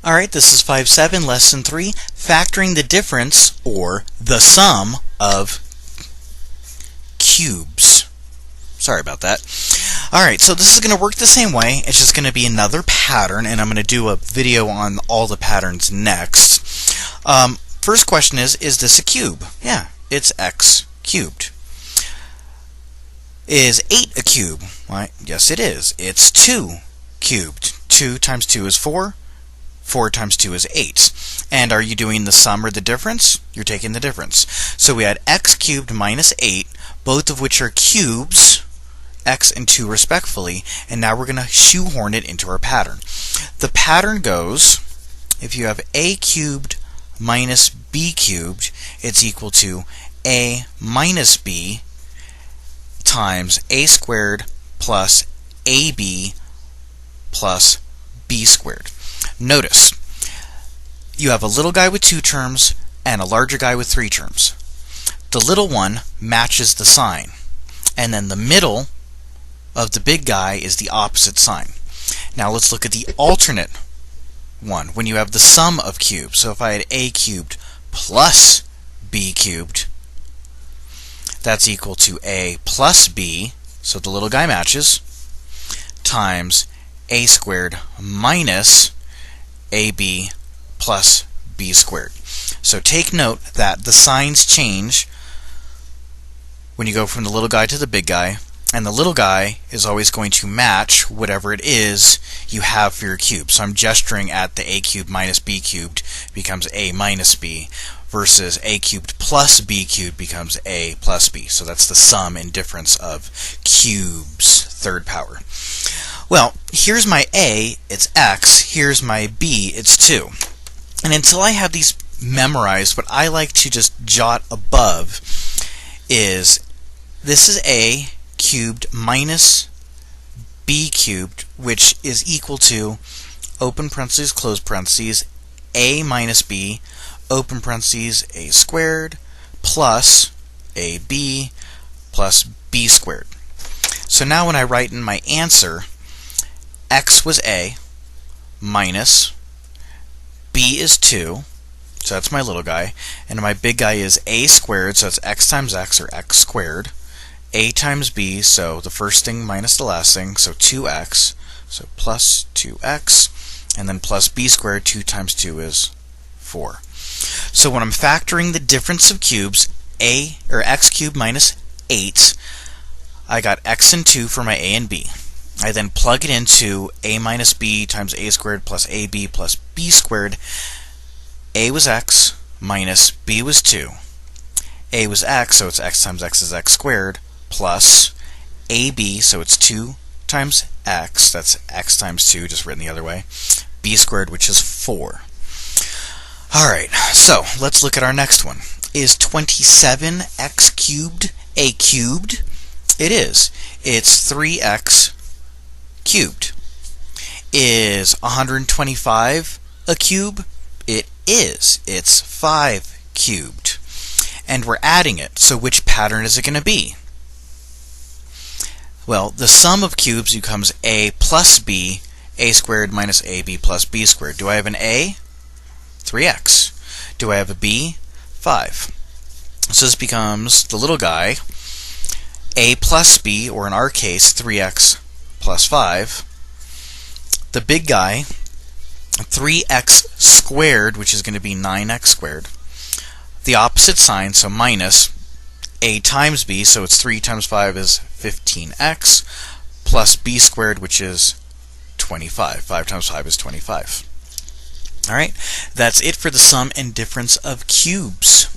Alright, this is 5-7, lesson 3, factoring the difference, or the sum, of cubes. Sorry about that. Alright, so this is going to work the same way. It's just going to be another pattern, and I'm going to do a video on all the patterns next. First question is this a cube? Yeah, it's x cubed. Is 8 a cube? Why, yes it is. It's 2 cubed. 2 times 2 is 4. 4 times 2 is 8. And are you doing the sum or the difference? You're taking the difference. So we had x cubed minus 8, both of which are cubes, x and 2 respectively, and now we're going to shoehorn it into our pattern. The pattern goes, if you have a cubed minus b cubed, it's equal to a minus b times a squared plus ab plus b squared. Notice, you have a little guy with 2 terms and a larger guy with 3 terms. The little one matches the sign, and then the middle of the big guy is the opposite sign. Now let's look at the alternate one, when you have the sum of cubes. So if I had a cubed plus b cubed, that's equal to a plus b, so the little guy matches, times a squared minus ab plus b squared. So take note that the signs change when you go from the little guy to the big guy, and the little guy is always going to match whatever it is you have for your cube. So I'm gesturing at the a cubed minus b cubed becomes a minus b, versus a cubed plus b cubed becomes a plus b. So that's the sum and difference of cubes, third power. Well, here's my a, it's x. Here's my b, it's 2. And until I have these memorized, what I like to just jot above is this is a cubed minus b cubed, which is equal to, open parentheses, close parentheses, a minus b, open parentheses, a squared, plus ab plus b squared. So now when I write in my answer, x was a, minus b is 2, so that's my little guy, and my big guy is a squared, so that's x times x, or x squared, a times b, so the first thing minus the last thing, so 2x, so plus 2x, and then plus b squared, 2 times 2 is 4. So when I'm factoring the difference of cubes, a, or x cubed minus 8, I got x and 2 for my a and b. I then plug it into a minus b times a squared plus ab plus b squared. A was x minus b was 2. A was x, so it's x times x is x squared, plus ab, so it's 2 times x, that's x times 2, just written the other way, b squared, which is 4. Alright, so let's look at our next one. Is 27x cubed a cubed? It is. It's 3x cubed. Is 125 a cube? It is. It's 5 cubed. And we're adding it, so which pattern is it going to be? Well, the sum of cubes becomes a plus b, a squared minus ab plus b squared. Do I have an a? 3x. Do I have a b? 5. So this becomes the little guy, a plus b, or in our case, 3x plus 5. The big guy, 3x squared, which is going to be 9x squared. The opposite sign, so minus a times b, so it's 3 times 5 is 15x, plus b squared, which is 25. 5 times 5 is 25. Alright, that's it for the sum and difference of cubes.